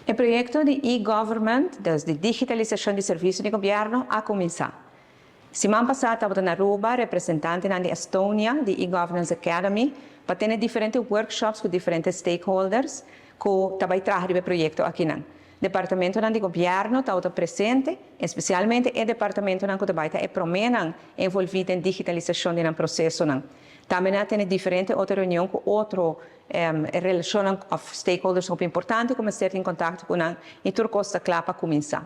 El proyecto de e-government, de digitalización de servicios de gobierno, ha comenzado. Semana pasada estaba en Aruba, representante de Estonia, de e-governance academy, para tener diferentes workshops con diferentes stakeholders que trabajan en el proyecto aquí. El departamento de gobierno está presente, especialmente el departamento que está envolvido en digitalización del proceso. También tiene diferentes otras reuniones con otras relaciones con stakeholders muy importantes, como estar en contacto con la Turcosta Clapa comenzar.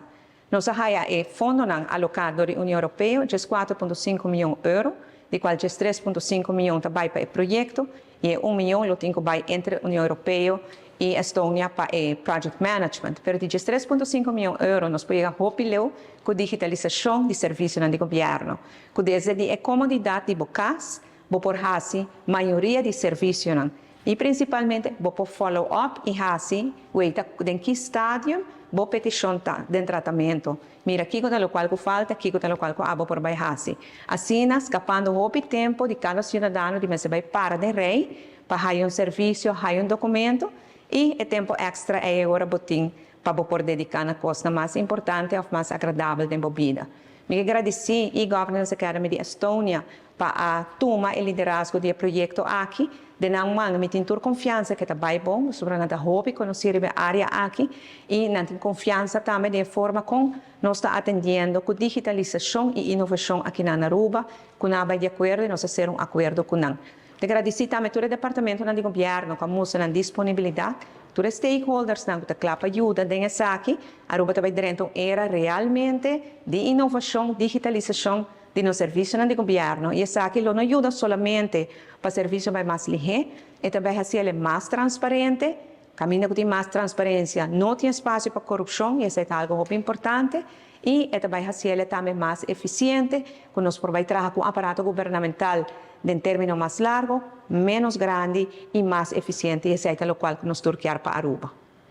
Nós temos fundo alocado da União Europeia de 4,5 milhões de euros, de qual 3,5 milhões vai para o projeto e 1 milhão vai entre a União Europeia e a Estônia para o project management. Mas de 3,5 milhões de euros nós podemos rapidamente com a digitalização de serviços do governo, com desde a comodidade de bocas, por a maioria de serviços e principalmente por follow-up e assim, em que estádio boa petição de tratamento. Mira, aqui é o qual falta, aqui é o qual abo por baixar. Assim, escapando o tempo de cada cidadão de mas vai para de rei, para ter serviço, ter documento, e o tempo extra é agora botim para poder dedicar na coisa mais importante ou mais agradável da vida. Me agradeci e Governance Academy de Estônia para tomar o liderazgo do projeto aqui, de não me ter confiança que está bem bom, sobre a hobby, conhecer a área aqui, e não ter confiança também da forma como nós estamos atendendo com digitalização e inovação aqui na Aruba, com a de acordo e nós fazer acordo com não. Te agradeci também todo o departamento de governo, com a moça disponibilidade, todos os stakeholders que clapa ajuda nessa aqui, Aruba também dentro era realmente de inovação, digitalização de nos serviços de governo. E essa aqui não ajuda somente para serviços mais ligeiros, e também fazer mais transparente, caminho com mais transparência, não tem espaço para corrupção, e isso é algo muito importante, e também fazer também mais eficiente, que nos provém trabalhar com o aparato governamental de término mais largo, menos grande e mais eficiente, e isso é o qual nos turquear para Aruba.